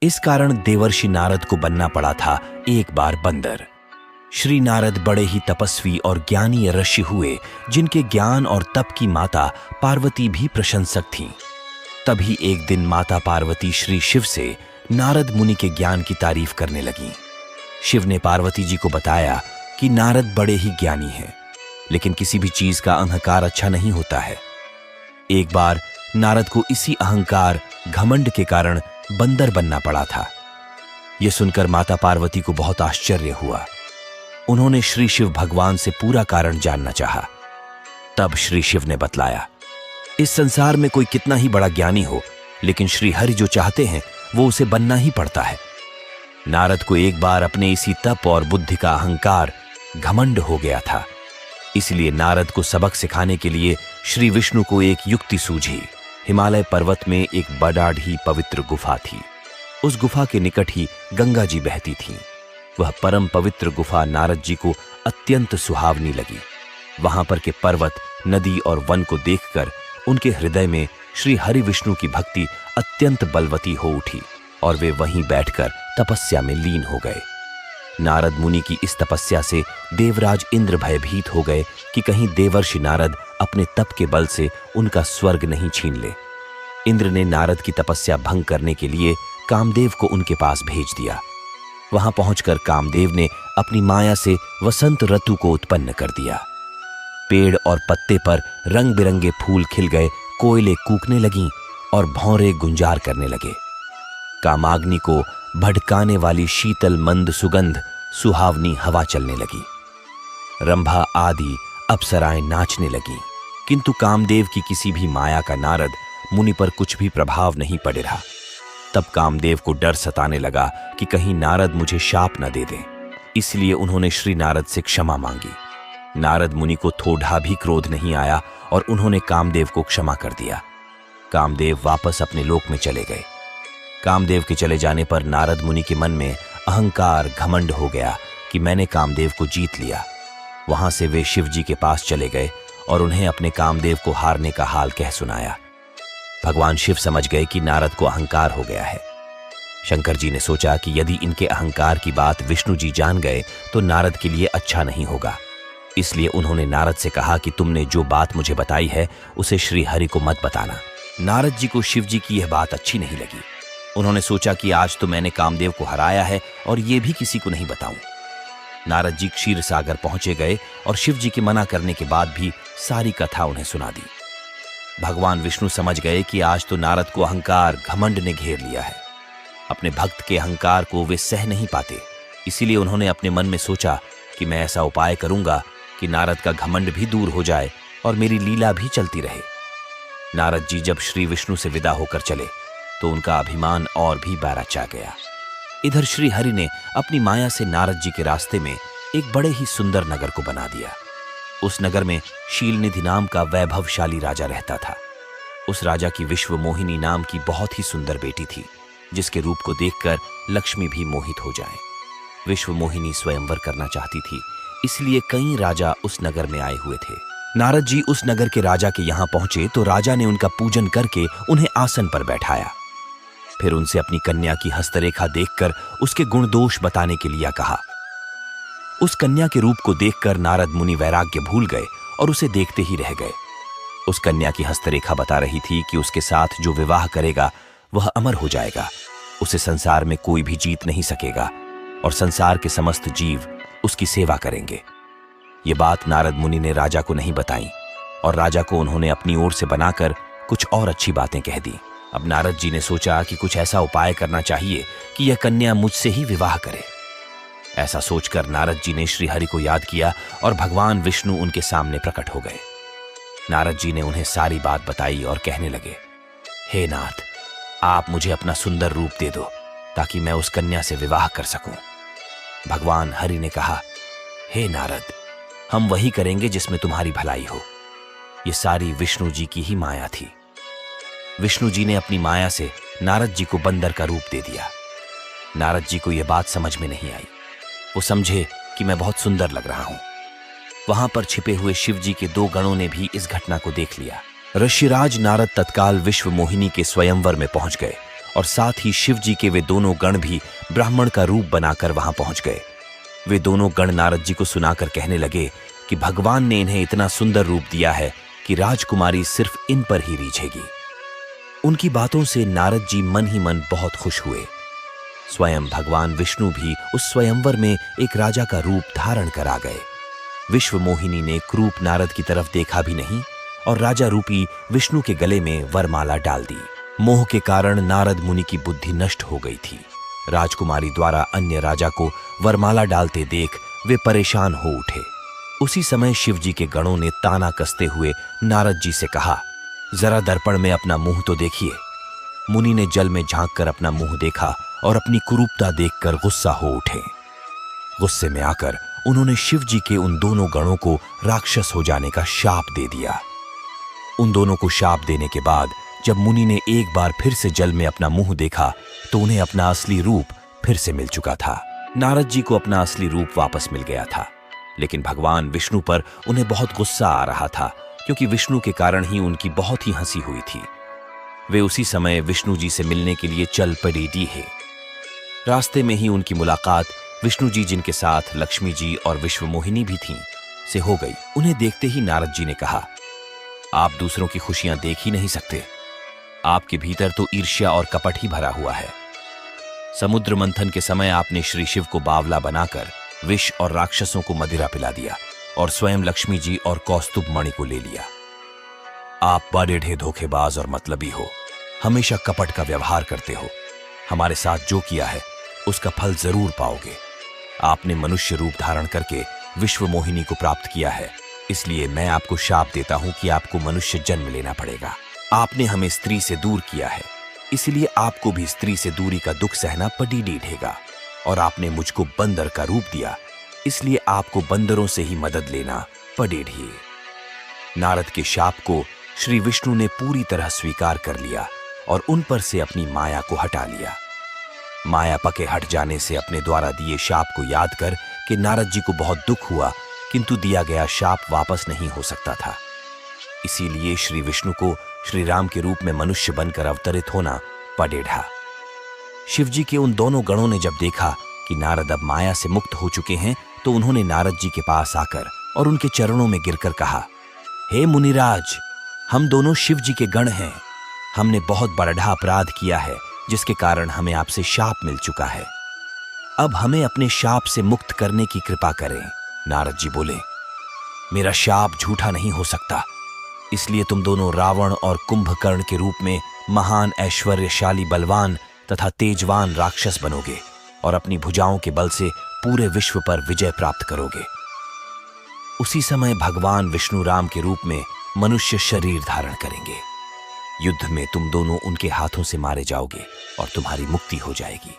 इस कारण देवर्षि नारद को बनना पड़ा था एक बार बंदर। श्री नारद बड़े ही तपस्वी और ज्ञानी ऋषि हुए, जिनके ज्ञान और तप की माता पार्वती भी प्रशंसक थीं। तभी एक दिन माता पार्वती श्री शिव से नारद मुनि के ज्ञान की तारीफ करने लगीं। शिव ने पार्वती जी को बताया कि नारद बड़े ही ज्ञानी हैं, लेकिन किसी भी चीज का अहंकार अच्छा नहीं होता है। एक बार नारद को इसी अहंकार घमंड के कारण बंदर बनना पड़ा था। यह सुनकर माता पार्वती को बहुत आश्चर्य हुआ। उन्होंने श्री शिव भगवान से पूरा कारण जानना चाहा। तब श्री शिव ने बतलाया, इस संसार में कोई कितना ही बड़ा ज्ञानी हो, लेकिन श्री हरि जो चाहते हैं वो उसे बनना ही पड़ता है। नारद को एक बार अपने इसी तप और बुद्धि का अहंकार घमंड हो गया था। इसलिए नारद को सबक सिखाने के लिए श्री विष्णु को एक युक्ति सूझी। हिमालय पर्वत में एक बड़ी पवित्र गुफा थी। उस गुफा के निकट ही गंगा जी बहती थीं। वह परम पवित्र गुफा नारद जी को अत्यंत सुहावनी लगी। वहां पर के पर्वत, नदी और वन को देखकर उनके हृदय में श्री हरि विष्णु की भक्ति अत्यंत बलवती हो उठी और वे वहीं बैठकर तपस्या में लीन हो गए। नारद मुनि की इस तपस्या से देवराज इंद्र भयभीत हो गए कि कहीं देवर्षि नारद अपने तप के बल से उनका स्वर्ग नहीं छीन ले। इंद्र ने नारद की तपस्या भंग करने के लिए कामदेव को उनके पास भेज दिया। वहां पहुंचकर कामदेव ने अपनी माया से वसंत ऋतु को उत्पन्न कर दिया। पेड़ और पत्ते पर रंग बिरंगे फूल खिल गए, कोयले कूकने लगीं और भौरे गुंजार करने लगे। कामाग्नि को भड़काने वाली शीतल मंद सुगंध सुहावनी हवा चलने लगी। रंभा आदि अप्सराएं नाचने लगीं, किंतु कामदेव की किसी भी माया का नारद मुनि पर कुछ भी प्रभाव नहीं पड़े रहा। तब कामदेव को डर सताने लगा कि कहीं नारद मुझे शाप न दे दें। इसलिए उन्होंने श्री नारद से क्षमा मांगी। नारद मुनि को थोड़ा भी क्रोध नहीं आया और उन्होंने कामदेव को क्षमा कर दिया। कामदेव वापस अपने लोक में चले गए। कामदेव के चले जाने पर नारद मुनि के मन में अहंकार घमंड हो गया कि मैंने कामदेव को जीत लिया। वहां से वे शिव जी के पास चले गए और उन्हें अपने कामदेव को हारने का हाल कह सुनाया। भगवान शिव समझ गए कि नारद को अहंकार हो गया है। शंकर जी ने सोचा कि यदि इनके अहंकार की बात विष्णु जी जान गए तो नारद के लिए अच्छा नहीं होगा। इसलिए उन्होंने नारद से कहा कि तुमने जो बात मुझे बताई है उसे श्री हरि को मत बताना। नारद जी को शिव जी की यह बात अच्छी नहीं लगी। उन्होंने सोचा कि आज तो मैंने कामदेव को हराया है और ये भी किसी को नहीं बताऊं। नारद जी क्षीर सागर पहुंचे गए और शिव जी के मना करने के बाद भी सारी कथा उन्हें सुना दी। भगवान विष्णु समझ गए कि आज तो नारद को अहंकार घमंड ने घेर लिया है। अपने भक्त के अहंकार को वे सह नहीं पाते। इसीलिए उन्होंने अपने मन में सोचा कि मैं ऐसा उपाय करूंगा कि नारद का घमंड भी दूर हो जाए और मेरी लीला भी चलती रहे। नारद जी जब श्री विष्णु से विदा होकर चले तो उनका अभिमान और भी बैराचा गया। इधर श्री हरि ने अपनी माया से नारद जी के रास्ते में एक बड़े ही सुंदर नगर को बना दिया। उस नगर में शीलनिधि नाम का वैभवशाली राजा रहता था। उस राजा की विश्व मोहिनी नाम की बहुत ही सुंदर बेटी थी, जिसके रूप को देखकर लक्ष्मी भी मोहित हो जाए। विश्व मोहिनी स्वयंवर करना चाहती थी, इसलिए कई राजा उस नगर में आए हुए थे। नारद जी उस नगर के राजा के यहां पहुंचे तो राजा ने उनका पूजन करके उन्हें आसन पर बैठाया। फिर उनसे अपनी कन्या की हस्तरेखा देखकर उसके गुण दोष बताने के लिए कहा। उस कन्या के रूप को देखकर नारद मुनि वैराग्य भूल गए और उसे देखते ही रह गए। उस कन्या की हस्तरेखा बता रही थी कि उसके साथ जो विवाह करेगा वह अमर हो जाएगा, उसे संसार में कोई भी जीत नहीं सकेगा और संसार के समस्त जीव उसकी सेवा करेंगे। ये बात नारद मुनि ने राजा को नहीं बताई और राजा को उन्होंने अपनी ओर से बनाकर कुछ और अच्छी बातें कह दी। अब नारद जी ने सोचा कि कुछ ऐसा उपाय करना चाहिए कि यह कन्या मुझसे ही विवाह करे। ऐसा सोचकर नारद जी ने श्री हरि को याद किया और भगवान विष्णु उनके सामने प्रकट हो गए। नारद जी ने उन्हें सारी बात बताई और कहने लगे, हे नाथ, आप मुझे अपना सुंदर रूप दे दो ताकि मैं उस कन्या से विवाह कर सकूं। भगवान हरि ने कहा, हे नारद, हम वही करेंगे जिसमें तुम्हारी भलाई हो। ये सारी विष्णु जी की ही माया थी। विष्णु जी ने अपनी माया से नारद जी को बंदर का रूप दे दिया। नारद जी को यह बात समझ में नहीं आई। वो समझे कि मैं बहुत सुंदर लग रहा हूं। वहां पर छिपे हुए शिव जी के 2 गणों ने भी इस घटना को देख लिया। ऋषिराज नारद तत्काल विश्व मोहिनी के स्वयंवर में पहुंच गए और साथ ही शिव जी के वे दोनों गण भी ब्राह्मण का रूप बनाकर वहां पहुंच गए। वे दोनों गण नारद जी को सुनाकर कहने लगे कि भगवान ने इन्हें इतना सुंदर रूप दिया है कि राजकुमारी सिर्फ इन पर ही रीझेगी। उनकी बातों से नारद जी मन ही मन बहुत खुश हुए। स्वयं भगवान विष्णु भी उस स्वयंवर में एक राजा का रूप धारण कर आ गए। विश्व मोहिनी ने क्रूप नारद की तरफ देखा भी नहीं और राजा रूपी विष्णु के गले में वरमाला डाल दी। मोह के कारण नारद मुनि की बुद्धि नष्ट हो गई थी। राजकुमारी द्वारा अन्य राजा को वरमाला डालते देख वे परेशान हो उठे। उसी समय शिव जी के गणों ने ताना कसते हुए नारद जी से कहा, जरा दर्पण में अपना मुंह तो देखिए। मुनि ने जल में झांककर अपना मुंह देखा और अपनी कुरूपता देखकर गुस्सा हो उठे। गुस्से में आकर उन्होंने शिव जी के उन दोनों गणों को राक्षस हो जाने का शाप दे दिया। उन दोनों को शाप देने के बाद जब मुनि ने एक बार फिर से जल में अपना मुंह देखा तो उन्हें अपना असली रूप फिर से मिल चुका था। नारद जी को अपना असली रूप वापस मिल गया था, लेकिन भगवान विष्णु पर उन्हें बहुत गुस्सा आ रहा था, क्योंकि विष्णु के कारण ही उनकी बहुत ही हंसी हुई थी। वे उसी समय विष्णु जी से मिलने के लिए चल पड़ी है। रास्ते में ही उनकी मुलाकात विष्णु जी, जिनके साथ लक्ष्मी जी और विश्व मोहिनी भी थीं, से हो गई। उन्हें देखते ही नारद जी ने कहा, आप दूसरों की खुशियां देख ही नहीं सकते। आपके भीतर तो ईर्ष्या और कपट ही भरा हुआ है। समुद्र मंथन के समय आपने श्री शिव को बावला बनाकर विष और राक्षसों को मदिरा पिला दिया और स्वयं लक्ष्मी जी और कौस्तुभ मणि को ले लिया। आप बड़े ढे धोखेबाज और मतलबी हो, हमेशा कपट का व्यवहार करते हो। हमारे साथ जो किया है उसका फल जरूर पाओगे। आपने मनुष्य रूप धारण करके विश्व मोहिनी को प्राप्त किया है, इसलिए मैं आपको शाप देता हूं कि आपको मनुष्य जन्म लेना पड़ेगा। आपने हमें स्त्री से दूर किया है, इसलिए आपको भी स्त्री से दूरी का दुख सहना पड़ेगा। और आपने मुझको बंदर का रूप दिया, इसलिए आपको बंदरों से ही मदद लेना पड़ेगी। नारद के शाप को श्री विष्णु ने पूरी तरह स्वीकार कर लिया और उन पर से अपनी माया को हटा लिया। माया पके हट जाने से अपने द्वारा दिए शाप को याद कर कि नारद जी को बहुत दुख हुआ, किंतु दिया गया शाप वापस नहीं हो सकता था। इसीलिए श्री विष्णु को श्री राम के रूप में मनुष्य बनकर अवतरित होना पड़ेगा। शिव जी के उन दोनों गणों ने जब देखा कि नारद अब माया से मुक्त हो चुके हैं, तो उन्होंने नारद जी के पास आकर और उनके चरणों में गिरकर कहा, हे मुनिराज, हम दोनों शिव जी के गण हैं। हमने बहुत बड़ा अपराध किया है, जिसके कारण हमें आपसे शाप मिल चुका है। अब हमें अपने शाप से मुक्त करने की कृपा करें। नारद जी बोले, मेरा शाप झूठा नहीं हो सकता, इसलिए तुम दोनों रावण और कुंभकर्ण के रूप में महान ऐश्वर्यशाली बलवान तथा तेजवान राक्षस बनोगे और अपनी भुजाओं के बल से पूरे विश्व पर विजय प्राप्त करोगे। उसी समय भगवान विष्णु राम के रूप में मनुष्य शरीर धारण करेंगे। युद्ध में तुम दोनों उनके हाथों से मारे जाओगे और तुम्हारी मुक्ति हो जाएगी।